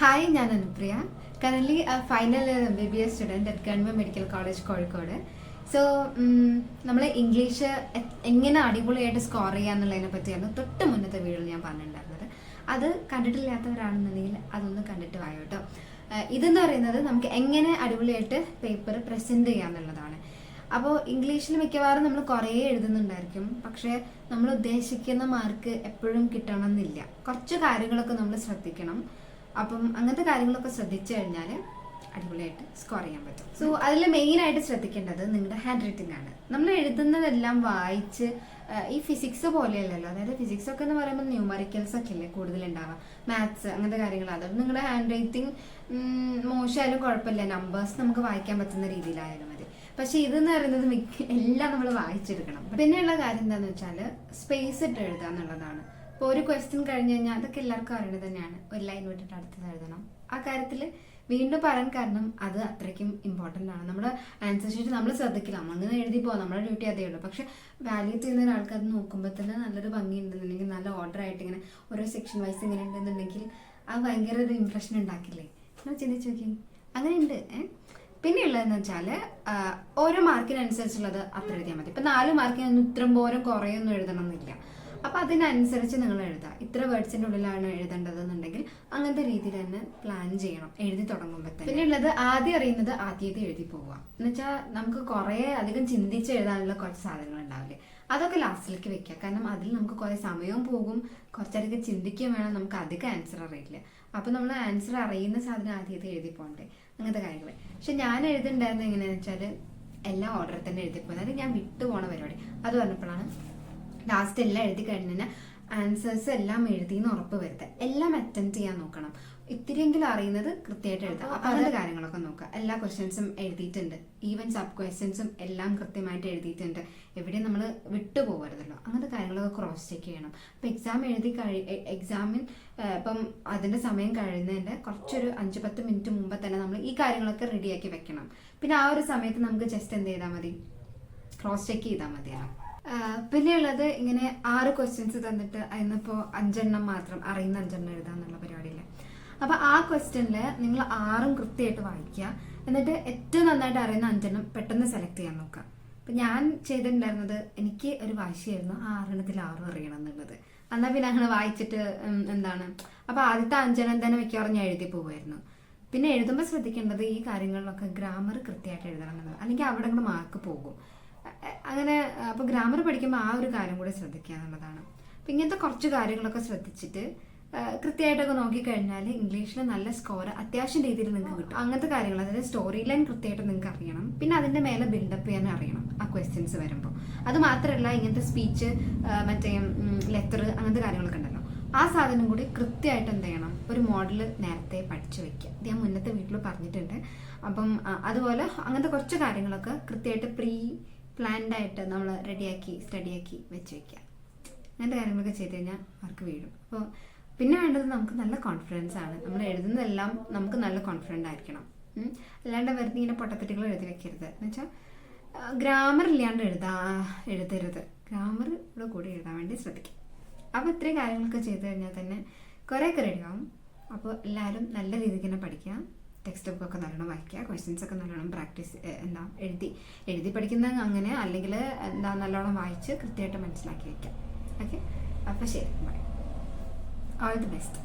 Hi, ഞാൻ Anupriya. Currently final MBBS student at government medical college Kozhikode. So നമ്മൾ English എങ്ങനെ അടിപൊളിയായിട്ട് സ്കോർ ചെയ്യുക എന്നുള്ളതിനെ പറ്റിയാണ് തൊട്ട് മുന്നത്തെ വീഡിയോയിൽ ഞാൻ പറഞ്ഞിട്ടുണ്ടായിരുന്നത്. അത് കണ്ടിട്ടില്ലാത്തവരാണെന്നുണ്ടെങ്കിൽ അതൊന്ന് കണ്ടിട്ട് വായോ കേട്ടോ. ഇതെന്ന് പറയുന്നത് നമുക്ക് എങ്ങനെ അടിപൊളിയായിട്ട് പേപ്പർ പ്രസൻറ്റ് ചെയ്യുക എന്നുള്ളതാണ്. അപ്പോൾ ഇംഗ്ലീഷിൽ മിക്കവാറും നമ്മൾ കുറേ എഴുതുന്നുണ്ടായിരിക്കും, പക്ഷേ നമ്മൾ ഉദ്ദേശിക്കുന്ന മാർക്ക് എപ്പോഴും കിട്ടണമെന്നില്ല. കുറച്ച് കാര്യങ്ങളൊക്കെ നമ്മൾ ശ്രദ്ധിക്കണം. അപ്പം അങ്ങനത്തെ കാര്യങ്ങളൊക്കെ ശ്രദ്ധിച്ചു കഴിഞ്ഞാൽ അടിപൊളിയായിട്ട് സ്കോർ ചെയ്യാൻ പറ്റും. സോ അതിൽ മെയിനായിട്ട് ശ്രദ്ധിക്കേണ്ടത് നിങ്ങളുടെ ഹാൻഡ് റൈറ്റിംഗ് ആണ്. നമ്മൾ എഴുതുന്നതെല്ലാം വായിച്ച് ഈ ഫിസിക്സ് പോലെയല്ലല്ലോ. അതായത് ഫിസിക്സ് ഒക്കെ എന്ന് പറയുമ്പോൾ ന്യൂമറിക്കൽസ് ഒക്കെ അല്ലേ കൂടുതലുണ്ടാവുക, മാത്സ് അങ്ങനത്തെ കാര്യങ്ങൾ. അതുകൊണ്ട് നിങ്ങളുടെ ഹാൻഡ് റൈറ്റിംഗ് മോശമായാലും കുഴപ്പമില്ല, നമ്പേഴ്സ് നമുക്ക് വായിക്കാൻ പറ്റുന്ന രീതിയിലായാലും മതി. പക്ഷെ ഇതെന്ന് പറയുന്നത് എല്ലാം നമ്മൾ വായിച്ചെടുക്കണം. പിന്നെയുള്ള കാര്യം എന്താണെന്ന് വെച്ചാൽ സ്പേസ് ഇട്ട് എഴുതുക എന്നുള്ളതാണ്. ഇപ്പോൾ ഒരു ക്വസ്റ്റ്യൻ കഴിഞ്ഞ് കഴിഞ്ഞാൽ അതൊക്കെ എല്ലാവർക്കും അറിയുന്നത് തന്നെയാണ്, ഒരു ലൈൻ വിട്ടിട്ട് അടുത്തത് എഴുതണം. ആ കാര്യത്തിൽ വീണ്ടും പറയാൻ കാരണം അത് അത്രയ്ക്കും ഇമ്പോർട്ടൻ്റ് ആണ്. നമ്മുടെ ആൻസർ ഷീറ്റ് നമ്മൾ ശ്രദ്ധിക്കില്ല, അങ്ങനെ എഴുതി പോകാം, നമ്മുടെ ഡ്യൂട്ടി അതേ ഉള്ളൂ. പക്ഷെ വാല്യൂറ്റ് ചെയ്യുന്ന ഒരാൾക്ക് അത് നോക്കുമ്പോൾ തന്നെ നല്ലൊരു ഭംഗി ഉണ്ടെന്നുണ്ടെങ്കിൽ, നല്ല ഓർഡർ ആയിട്ട് ഇങ്ങനെ ഓരോ സെക്ഷൻ വൈസ് ഇങ്ങനെ ഉണ്ടെന്നുണ്ടെങ്കിൽ അത് ഭയങ്കര ഒരു ഇംപ്രഷൻ ഉണ്ടാക്കില്ലേ. നമ്മൾ ചിന്തിച്ച് നോക്കി, അങ്ങനെ ഉണ്ട്. പിന്നെയുള്ളതെന്ന് വെച്ചാൽ ഓരോ മാർക്കിനനുസരിച്ചുള്ളത് അത്ര എഴുതിയാൽ മതി. ഇപ്പം 4 മാർക്കിനൊന്നും ഇത്രയും പോലും കുറേയൊന്നും എഴുതണമെന്നില്ല. അപ്പം അതിനനുസരിച്ച് നിങ്ങൾ എഴുതുക. ഇത്ര വേർഡ്സിൻ്റെ ഉള്ളിലാണ് എഴുതേണ്ടതെന്നുണ്ടെങ്കിൽ അങ്ങനത്തെ രീതിയിൽ തന്നെ പ്ലാൻ ചെയ്യണം എഴുതി തുടങ്ങുമ്പോൾ തന്നെ. പിന്നെ ഉള്ളത് ആദ്യം അറിയുന്നത് ആദ്യത്തെ എഴുതി പോവുക. എന്നുവെച്ചാൽ നമുക്ക് കുറേ അധികം ചിന്തിച്ച് എഴുതാനുള്ള കുറച്ച് സാധനങ്ങൾ ഉണ്ടാവില്ലേ, അതൊക്കെ ലാസ്റ്റിലേക്ക് വെക്കുക. കാരണം അതിൽ നമുക്ക് കുറേ സമയവും പോകും, കുറച്ചധികം ചിന്തിക്കുകയും വേണം, നമുക്ക് അധികം ആൻസർ അറിയില്ല. അപ്പം നമ്മൾ ആൻസർ അറിയുന്ന സാധനം ആദ്യത്തെ എഴുതി പോകണ്ടേ, അങ്ങനത്തെ കാര്യങ്ങൾ. പക്ഷെ ഞാൻ എഴുതുന്നുണ്ടായിരുന്നത് എങ്ങനെയാണെന്ന് വെച്ചാൽ എല്ലാം ഓർഡറിൽ തന്നെ എഴുതി പോകുന്നത്. അത് ഞാൻ വിട്ടു പോണ പരിപാടി. അത് പറഞ്ഞപ്പോഴാണ് ലാസ്റ്റ് എല്ലാം എഴുതി കഴിഞ്ഞാൽ ആൻസേഴ്സ് എല്ലാം എഴുതിയെന്ന് ഉറപ്പ് വരുത്തുക. എല്ലാം അറ്റൻഡ് ചെയ്യാൻ നോക്കണം. ഇത്തിരിയെങ്കിലും അറിയുന്നത് കൃത്യമായിട്ട് എഴുതുക. അപ്പം അതിൻ്റെ കാര്യങ്ങളൊക്കെ നോക്കുക. എല്ലാ ക്വസ്റ്റ്യൻസും എഴുതിയിട്ടുണ്ട്, ഈവൻ സബ് ക്വസ്റ്റ്യൻസും എല്ലാം കൃത്യമായിട്ട് എഴുതിയിട്ടുണ്ട്. എവിടെയും നമ്മൾ വിട്ടു പോകരുതല്ലോ. അങ്ങനത്തെ കാര്യങ്ങളൊക്കെ ക്രോസ് ചെക്ക് ചെയ്യണം. അപ്പം എക്സാമിൻ ഇപ്പം അതിൻ്റെ സമയം കഴിയുന്നതിൻ്റെ കുറച്ചൊരു 5-10 മിനിറ്റ് മുമ്പ് തന്നെ നമ്മൾ ഈ കാര്യങ്ങളൊക്കെ റെഡിയാക്കി വെക്കണം. പിന്നെ ആ ഒരു സമയത്ത് നമുക്ക് ജസ്റ്റ് എന്ത് ചെയ്താൽ മതി, ക്രോസ് ചെക്ക് ചെയ്താൽ മതിയാവും. പിന്നെയുള്ളത് ഇങ്ങനെ 6 ക്വസ്റ്റ്യൻസ് തന്നിട്ട് അതിനിപ്പോൾ 5 എണ്ണം മാത്രം അറിയുന്ന 5 എണ്ണം എഴുതാന്നുള്ള പരിപാടിയില്ല. അപ്പോൾ ആ ക്വസ്റ്റ്യനിൽ നിങ്ങൾ 6ഉം കൃത്യമായിട്ട് വായിക്കുക. എന്നിട്ട് ഏറ്റവും നന്നായിട്ട് അറിയുന്ന 5 എണ്ണം പെട്ടെന്ന് സെലക്ട് ചെയ്യാൻ നോക്കുക. അപ്പം ഞാൻ ചെയ്തിട്ടുണ്ടായിരുന്നത്, എനിക്ക് ഒരു വാശിയായിരുന്നു 6 എണ്ണത്തിൽ 6 അറിയണം എന്നുള്ളത്. എന്നാൽ പിന്നെ അങ്ങനെ വായിച്ചിട്ട് എന്താണ്, അപ്പോൾ ആദ്യത്തെ 5 എണ്ണം തന്നെ മിക്കവാറും ഞാൻ എഴുതി പോകുമായിരുന്നു. പിന്നെ എഴുതുമ്പോൾ ശ്രദ്ധിക്കേണ്ടത് ഈ കാര്യങ്ങളിലൊക്കെ ഗ്രാമർ കൃത്യമായിട്ട് എഴുതണം എന്നുള്ളത്, അല്ലെങ്കിൽ അവിടെ കൂടെ മാർക്ക് പോകും. അങ്ങനെ അപ്പോൾ ഗ്രാമർ പഠിക്കുമ്പോൾ ആ ഒരു കാര്യം കൂടി ശ്രദ്ധിക്കുക എന്നുള്ളതാണ്. അപ്പം ഇങ്ങനത്തെ കുറച്ച് കാര്യങ്ങളൊക്കെ ശ്രദ്ധിച്ചിട്ട് കൃത്യമായിട്ടൊക്കെ നോക്കിക്കഴിഞ്ഞാൽ ഇംഗ്ലീഷിൽ നല്ല സ്കോർ അത്യാവശ്യം രീതിയിൽ നിങ്ങൾക്ക് കിട്ടും. അങ്ങനത്തെ കാര്യങ്ങൾ, അതായത് സ്റ്റോറി ലൈൻ കൃത്യമായിട്ട് നിങ്ങൾക്ക് അറിയണം. പിന്നെ അതിൻ്റെ മേലെ ബിൽഡപ്പ് ചെയ്യാൻ അറിയണം ആ ക്വസ്റ്റ്യൻസ് വരുമ്പോൾ. അത് മാത്രമല്ല ഇങ്ങനത്തെ സ്പീച്ച്, മറ്റേ ലെറ്റർ, അങ്ങനത്തെ കാര്യങ്ങളൊക്കെ ഉണ്ടല്ലോ, ആ സാധനം കൂടി കൃത്യമായിട്ട് എന്ത് ചെയ്യണം, ഒരു മോഡൽ നേരത്തെ പഠിച്ചു വെക്കുക. ഇത് ഞാൻ മുന്നത്തെ വീട്ടിൽ പറഞ്ഞിട്ടുണ്ട്. അപ്പം അതുപോലെ അങ്ങനത്തെ കുറച്ച് കാര്യങ്ങളൊക്കെ കൃത്യമായിട്ട് പ്ലാൻഡ് ആയിട്ട് നമ്മൾ റെഡിയാക്കി സ്റ്റഡിയാക്കി വെച്ച് വയ്ക്കുക. അങ്ങനത്തെ കാര്യങ്ങളൊക്കെ ചെയ്ത് കഴിഞ്ഞാൽ മാർക്ക് വീഴും. അപ്പോൾ പിന്നെ വേണ്ടത് നമുക്ക് നല്ല കോൺഫിഡൻസ് ആണ്. നമ്മൾ എഴുതുന്നതെല്ലാം നമുക്ക് നല്ല കോൺഫിഡൻ്റ് ആയിരിക്കണം. അല്ലാണ്ട് വെറുതെ ഇങ്ങനെ പൊട്ടത്തെറ്റുകൾ എഴുതി വെക്കരുത്. എന്നുവെച്ചാൽ ഗ്രാമർ ഇല്ലാണ്ട് എഴുതരുത്. ഗ്രാമർ കൂടി എഴുതാൻ വേണ്ടി ശ്രദ്ധിക്കും. അപ്പോൾ ഇത്രയും കാര്യങ്ങളൊക്കെ ചെയ്ത് കഴിഞ്ഞാൽ തന്നെ കുറേയൊക്കെ റെഡിയാവും. അപ്പോൾ എല്ലാവരും നല്ല രീതിക്ക് തന്നെ പഠിക്കുക. ടെക്സ്റ്റ് ബുക്കൊക്കെ നല്ലോണം വായിക്കുക, ക്വസ്റ്റ്യൻസ് ഒക്കെ നല്ലോണം പ്രാക്ടീസ് എഴുതി പഠിക്കുന്ന അങ്ങനെ, അല്ലെങ്കിൽ നല്ലോണം വായിച്ച് കൃത്യമായിട്ട് മനസ്സിലാക്കി വയ്ക്കുക. ഓക്കെ, അപ്പോൾ ശരി, ബൈ. All the best.